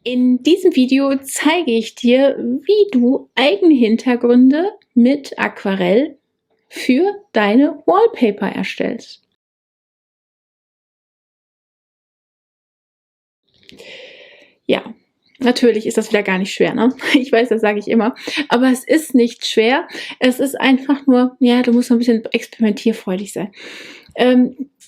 In diesem Video zeige ich dir, wie du eigene Hintergründe mit Aquarell für deine Wallpaper erstellst. Ja, natürlich ist das wieder gar nicht schwer, ne? Ich weiß, das sage ich immer, aber es ist nicht schwer. Es ist einfach nur, ja, du musst ein bisschen experimentierfreudig sein.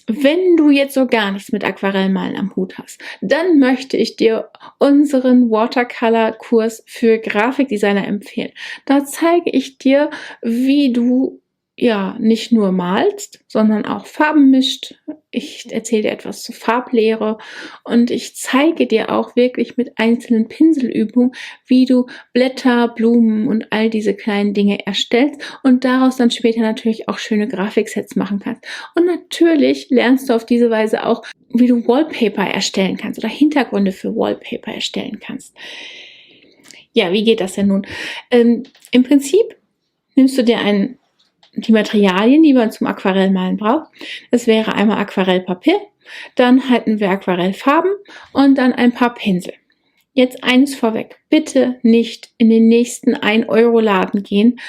Wenn du jetzt so gar nichts mit Aquarellmalen am Hut hast, dann möchte ich dir unseren Watercolor-Kurs für Grafikdesigner empfehlen. Da zeige ich dir, wie du ja nicht nur malst, sondern auch Farben mischt. Ich erzähle dir etwas zur Farblehre und ich zeige dir auch wirklich mit einzelnen Pinselübungen, wie du Blätter, Blumen und all diese kleinen Dinge erstellst und daraus dann später natürlich auch schöne Grafiksets machen kannst. Und natürlich lernst du auf diese Weise auch, wie du Wallpaper erstellen kannst oder Hintergründe für Wallpaper erstellen kannst. Ja, wie geht das denn nun? Im Prinzip nimmst du dir die Materialien, die man zum Aquarellmalen braucht. Das wäre einmal Aquarellpapier, dann halten wir Aquarellfarben und dann ein paar Pinsel. Jetzt eines vorweg, bitte nicht in den nächsten 1-Euro-Laden gehen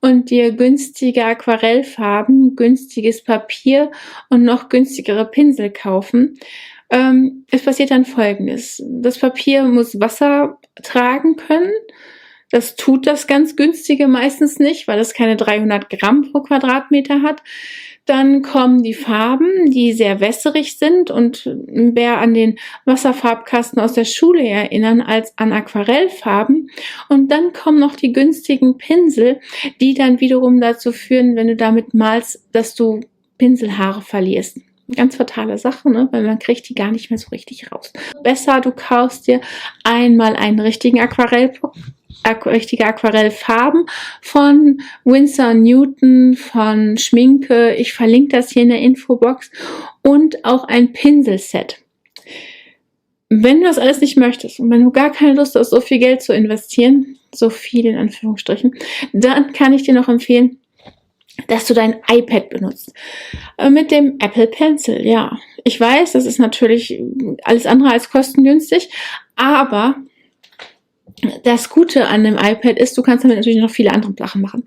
und dir günstige Aquarellfarben, günstiges Papier und noch günstigere Pinsel kaufen. Es passiert dann Folgendes. Das Papier muss Wasser tragen können. Das tut das ganz günstige meistens nicht, weil es keine 300 Gramm pro Quadratmeter hat. Dann kommen die Farben, die sehr wässerig sind und mehr an den Wasserfarbkasten aus der Schule erinnern als an Aquarellfarben. Und dann kommen noch die günstigen Pinsel, die dann wiederum dazu führen, wenn du damit malst, dass du Pinselhaare verlierst. Ganz fatale Sache, ne? Weil man kriegt die gar nicht mehr so richtig raus. Besser, du kaufst dir einmal einen richtige Aquarellfarben von Winsor & Newton, von Schminke. Ich verlinke das hier in der Infobox. Und auch ein Pinselset. Wenn du das alles nicht möchtest und wenn du gar keine Lust hast, so viel Geld zu investieren, so viel in Anführungsstrichen, dann kann ich dir noch empfehlen, dass du dein iPad benutzt. Mit dem Apple Pencil, ja. Ich weiß, das ist natürlich alles andere als kostengünstig, aber das Gute an dem iPad ist, du kannst damit natürlich noch viele andere Sachen machen.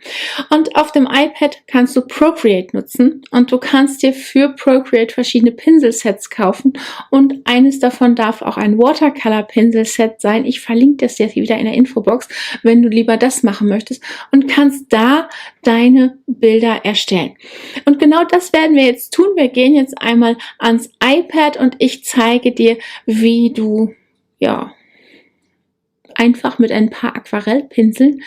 Und auf dem iPad kannst du Procreate nutzen und du kannst dir für Procreate verschiedene Pinselsets kaufen und eines davon darf auch ein Watercolor-Pinselset sein. Ich verlinke das jetzt wieder in der Infobox, wenn du lieber das machen möchtest und kannst da deine Bilder erstellen. Und genau das werden wir jetzt tun. Wir gehen jetzt einmal ans iPad und ich zeige dir, wie du, ja, einfach mit ein paar Aquarellpinseln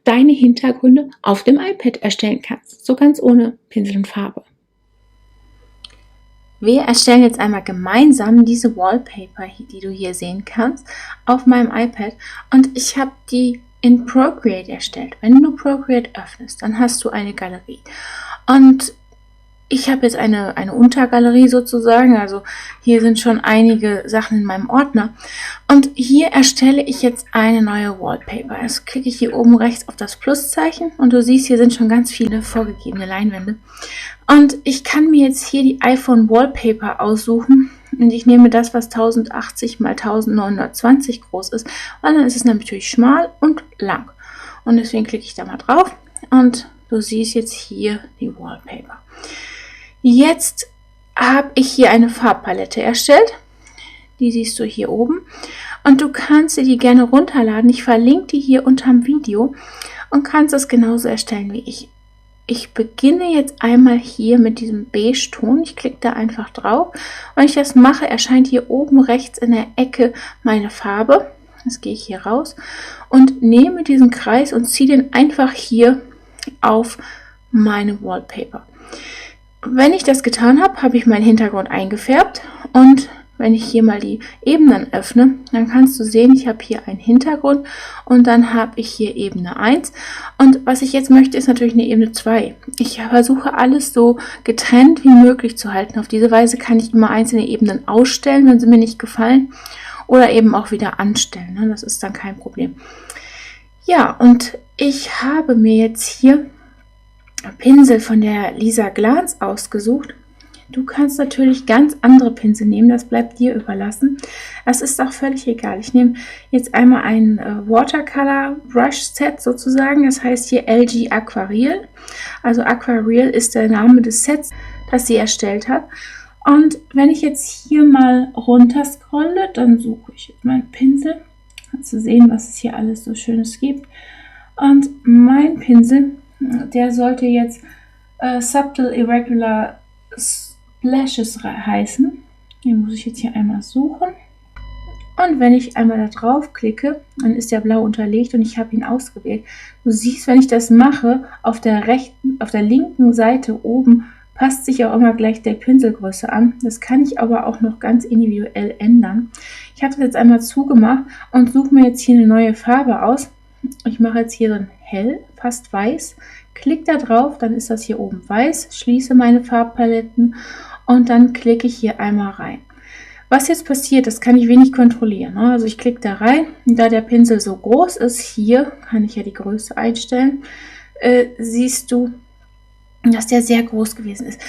deine Hintergründe auf dem iPad erstellen kannst. So ganz ohne Pinsel und Farbe. Wir erstellen jetzt einmal gemeinsam diese Wallpaper, die du hier sehen kannst, auf meinem iPad. Und ich habe die in Procreate erstellt. Wenn du Procreate öffnest, dann hast du eine Galerie. Und ich habe jetzt eine Untergalerie sozusagen, also hier sind schon einige Sachen in meinem Ordner. Und hier erstelle ich jetzt eine neue Wallpaper. Also klicke ich hier oben rechts auf das Pluszeichen und du siehst, hier sind schon ganz viele vorgegebene Leinwände. Und ich kann mir jetzt hier die iPhone Wallpaper aussuchen und ich nehme das, was 1080 x 1920 groß ist, weil dann ist es natürlich schmal und lang. Und deswegen klicke ich da mal drauf und du siehst jetzt hier die Wallpaper. Jetzt habe ich hier eine Farbpalette erstellt. Die siehst du hier oben. Und du kannst dir die gerne runterladen. Ich verlinke die hier unterm Video und kannst das genauso erstellen wie ich. Ich beginne jetzt einmal hier mit diesem Beige-Ton. Ich klicke da einfach drauf. Und wenn ich das mache, erscheint hier oben rechts in der Ecke meine Farbe. Jetzt gehe ich hier raus und nehme diesen Kreis und ziehe den einfach hier auf meine Wallpaper. Wenn ich das getan habe, habe ich meinen Hintergrund eingefärbt und wenn ich hier mal die Ebenen öffne, dann kannst du sehen, ich habe hier einen Hintergrund und dann habe ich hier Ebene 1 und was ich jetzt möchte, ist natürlich eine Ebene 2. Ich versuche alles so getrennt wie möglich zu halten. Auf diese Weise kann ich immer einzelne Ebenen ausstellen, wenn sie mir nicht gefallen oder eben auch wieder anstellen. Das ist dann kein Problem. Ja, und ich habe mir jetzt hier Pinsel von der Lisa Glans ausgesucht. Du kannst natürlich ganz andere Pinsel nehmen, das bleibt dir überlassen. Das ist auch völlig egal. Ich nehme jetzt einmal ein Watercolor Brush Set sozusagen, das heißt hier LG Aquarel. Also Aquarel ist der Name des Sets, das sie erstellt hat. Und wenn ich jetzt hier mal runter scrolle, dann suche ich jetzt meinen Pinsel, um zu sehen, was es hier alles so Schönes gibt. Und mein Pinsel, der sollte jetzt Subtle Irregular Splashes heißen. Den muss ich jetzt hier einmal suchen. Und wenn ich einmal da drauf klicke, dann ist der blau unterlegt und ich habe ihn ausgewählt. Du siehst, wenn ich das mache, auf der linken Seite oben passt sich auch immer gleich der Pinselgröße an. Das kann ich aber auch noch ganz individuell ändern. Ich habe das jetzt einmal zugemacht und suche mir jetzt hier eine neue Farbe aus. Ich mache jetzt hier so ein hell, fast weiß. Klick da drauf, dann ist das hier oben weiß. Schließe meine Farbpaletten und dann klicke ich hier einmal rein. Was jetzt passiert, das kann ich wenig kontrollieren. Also ich klicke da rein, und da der Pinsel so groß ist, hier kann ich ja die Größe einstellen, siehst du, dass der sehr groß gewesen ist.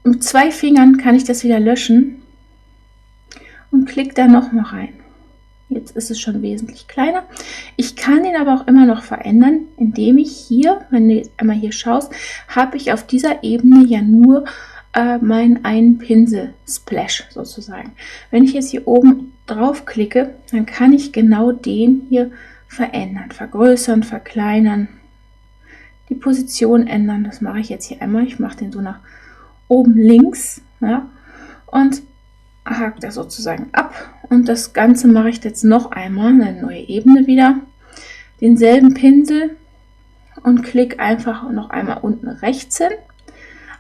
Mit 2 Fingern kann ich das wieder löschen und klicke da nochmal rein. Jetzt ist es schon wesentlich kleiner. Ich kann ihn aber auch immer noch verändern, indem ich hier, wenn du jetzt einmal hier schaust, habe ich auf dieser Ebene ja nur meinen einen Pinsel-Splash sozusagen. Wenn ich jetzt hier oben drauf klicke, dann kann ich genau den hier verändern, vergrößern, verkleinern, die Position ändern. Das mache ich jetzt hier einmal. Ich mache den so nach oben links, ja, und hake das sozusagen ab. Und das Ganze mache ich jetzt noch einmal, eine neue Ebene wieder, denselben Pinsel und klicke einfach noch einmal unten rechts hin.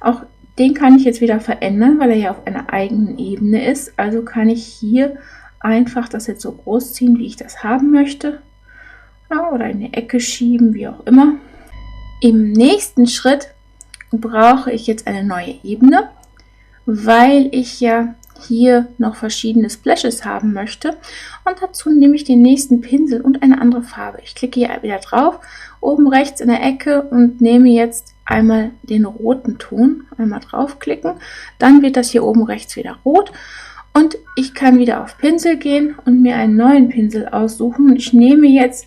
Auch den kann ich jetzt wieder verändern, weil er ja auf einer eigenen Ebene ist. Also kann ich hier einfach das jetzt so groß ziehen, wie ich das haben möchte. Ja, oder in die Ecke schieben, wie auch immer. Im nächsten Schritt brauche ich jetzt eine neue Ebene, weil ich ja hier noch verschiedene Splashes haben möchte. Und dazu nehme ich den nächsten Pinsel und eine andere Farbe. Ich klicke hier wieder drauf, oben rechts in der Ecke und nehme jetzt einmal den roten Ton. Einmal draufklicken, dann wird das hier oben rechts wieder rot. Und ich kann wieder auf Pinsel gehen und mir einen neuen Pinsel aussuchen. Ich nehme jetzt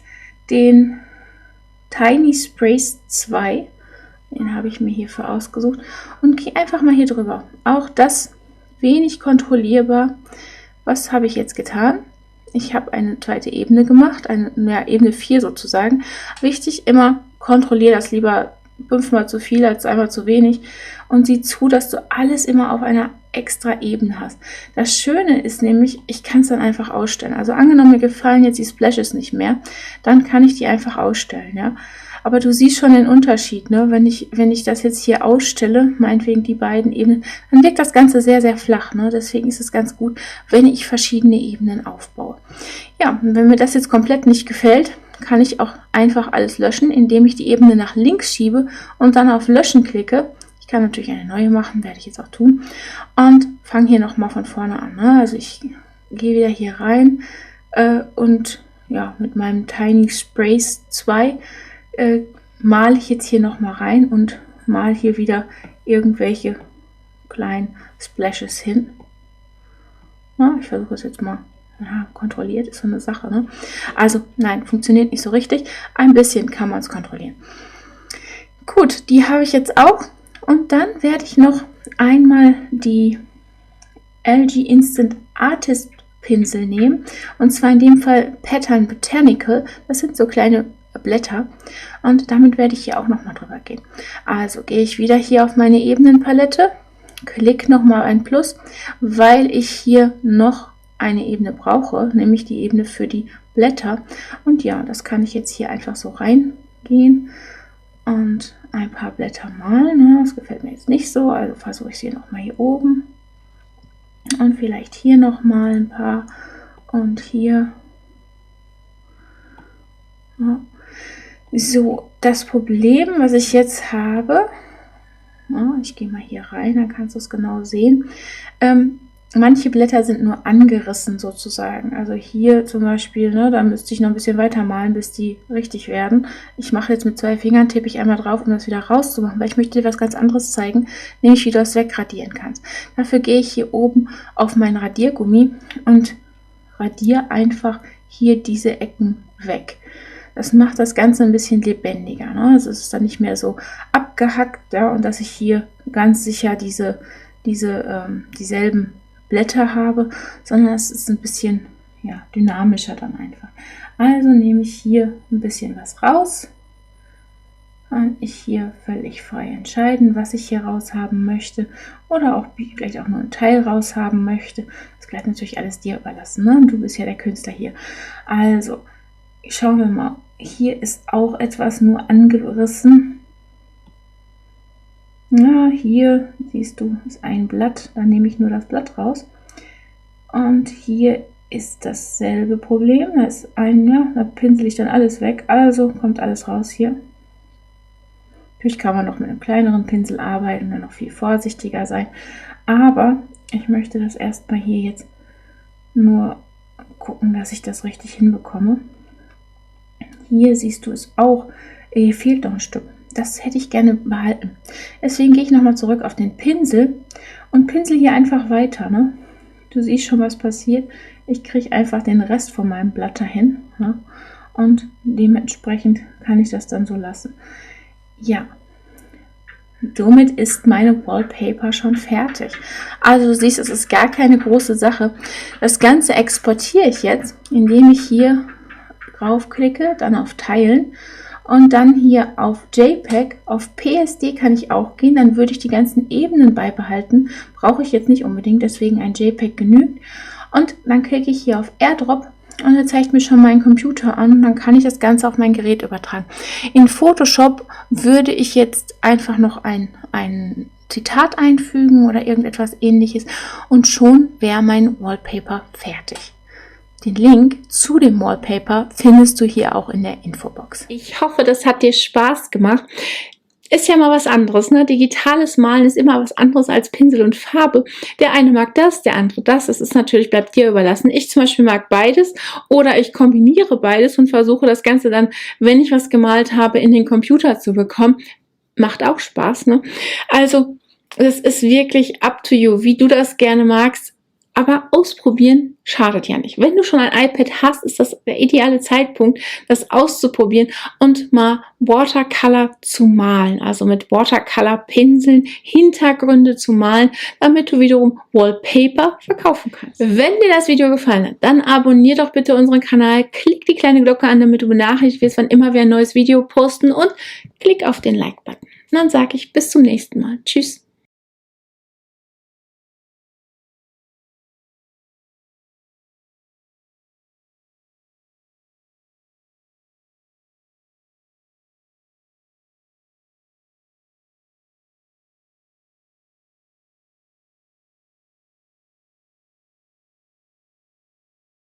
den Tiny Sprays 2. Den habe ich mir hierfür ausgesucht. Und gehe einfach mal hier drüber. Auch das wenig kontrollierbar. Was habe ich jetzt getan? Ich habe eine zweite Ebene gemacht, Ebene 4 sozusagen. Wichtig, immer kontrolliere das lieber 5-mal zu viel als einmal zu wenig und sieh zu, dass du alles immer auf einer extra Ebene hast. Das Schöne ist nämlich, ich kann es dann einfach ausstellen. Also angenommen, mir gefallen jetzt die Splashes nicht mehr, dann kann ich die einfach ausstellen, ja. Aber du siehst schon den Unterschied, ne? Wenn ich das jetzt hier ausstelle, meinetwegen die beiden Ebenen, dann wirkt das Ganze sehr, sehr flach, ne? Deswegen ist es ganz gut, wenn ich verschiedene Ebenen aufbaue. Ja, und wenn mir das jetzt komplett nicht gefällt, kann ich auch einfach alles löschen, indem ich die Ebene nach links schiebe und dann auf Löschen klicke. Ich kann natürlich eine neue machen, werde ich jetzt auch tun. Und fange hier nochmal von vorne an, ne? Also ich gehe wieder hier rein und ja, mit meinem Tiny Sprays 2 male ich jetzt hier nochmal rein und male hier wieder irgendwelche kleinen Splashes hin. Ja, ich versuche es jetzt mal. Ja, kontrolliert ist so eine Sache, ne? Also nein, funktioniert nicht so richtig. Ein bisschen kann man es kontrollieren. Gut, die habe ich jetzt auch. Und dann werde ich noch einmal die LG Instant Artist Pinsel nehmen. Und zwar in dem Fall Pattern Botanical. Das sind so kleine Blätter. Und damit werde ich hier auch nochmal drüber gehen. Also gehe ich wieder hier auf meine Ebenenpalette. Klick nochmal ein Plus, weil ich hier noch eine Ebene brauche, nämlich die Ebene für die Blätter. Und ja, das kann ich jetzt hier einfach so reingehen und ein paar Blätter malen. Das gefällt mir jetzt nicht so, also versuche ich sie nochmal hier oben und vielleicht hier nochmal ein paar und hier. Ja. So, das Problem, was ich jetzt habe, ich gehe mal hier rein, dann kannst du es genau sehen. manche Blätter sind nur angerissen sozusagen. Also hier zum Beispiel, ne, da müsste ich noch ein bisschen weiter malen, bis die richtig werden. Ich mache jetzt mit 2 Fingern, tippe ich einmal drauf, um das wieder rauszumachen, weil ich möchte dir was ganz anderes zeigen, nämlich wie du das wegradieren kannst. Dafür gehe ich hier oben auf mein Radiergummi und radiere einfach hier diese Ecken weg. Das macht das Ganze ein bisschen lebendiger, ne? Also es ist dann nicht mehr so abgehackt, ja, und dass ich hier ganz sicher dieselben Blätter habe, sondern es ist ein bisschen, ja, dynamischer dann einfach. Also nehme ich hier ein bisschen was raus. Kann ich hier völlig frei entscheiden, was ich hier raus haben möchte oder auch vielleicht auch nur einen Teil raus haben möchte. Das bleibt natürlich alles dir überlassen, ne? Du bist ja der Künstler hier. Also schauen wir mal. Hier ist auch etwas nur angerissen. Ja, hier siehst du, ist ein Blatt. Da nehme ich nur das Blatt raus. Und hier ist dasselbe Problem. Da ist da pinsel ich dann alles weg. Also kommt alles raus hier. Natürlich kann man noch mit einem kleineren Pinsel arbeiten und noch viel vorsichtiger sein. Aber ich möchte das erstmal hier jetzt nur gucken, dass ich das richtig hinbekomme. Hier siehst du es auch. Hier fehlt noch ein Stück. Das hätte ich gerne behalten. Deswegen gehe ich nochmal zurück auf den Pinsel und pinsel hier einfach weiter. Ne? Du siehst schon, was passiert. Ich kriege einfach den Rest von meinem Blatt dahin. Ne? Und dementsprechend kann ich das dann so lassen. Ja, somit ist meine Wallpaper schon fertig. Also du siehst, es ist gar keine große Sache. Das Ganze exportiere ich jetzt, indem ich hier draufklicke, dann auf Teilen und dann hier auf JPEG, auf PSD kann ich auch gehen, dann würde ich die ganzen Ebenen beibehalten. Brauche ich jetzt nicht unbedingt, deswegen ein JPEG genügt. Und dann klicke ich hier auf AirDrop und er zeigt mir schon meinen Computer an und dann kann ich das Ganze auf mein Gerät übertragen. In Photoshop würde ich jetzt einfach noch ein Zitat einfügen oder irgendetwas Ähnliches und schon wäre mein Wallpaper fertig. Den Link zu dem Wallpaper findest du hier auch in der Infobox. Ich hoffe, das hat dir Spaß gemacht. Ist ja mal was anderes, ne? Digitales Malen ist immer was anderes als Pinsel und Farbe. Der eine mag das, der andere das. Das ist natürlich, bleibt dir überlassen. Ich zum Beispiel mag beides oder ich kombiniere beides und versuche das Ganze dann, wenn ich was gemalt habe, in den Computer zu bekommen. Macht auch Spaß, ne? Also, es ist wirklich up to you, wie du das gerne magst. Aber ausprobieren schadet ja nicht. Wenn du schon ein iPad hast, ist das der ideale Zeitpunkt, das auszuprobieren und mal Watercolor zu malen. Also mit Watercolor-Pinseln Hintergründe zu malen, damit du wiederum Wallpaper verkaufen kannst. Wenn dir das Video gefallen hat, dann abonnier doch bitte unseren Kanal, klick die kleine Glocke an, damit du benachrichtigt wirst, wann immer wir ein neues Video posten und klick auf den Like-Button. Und dann sage ich bis zum nächsten Mal. Tschüss.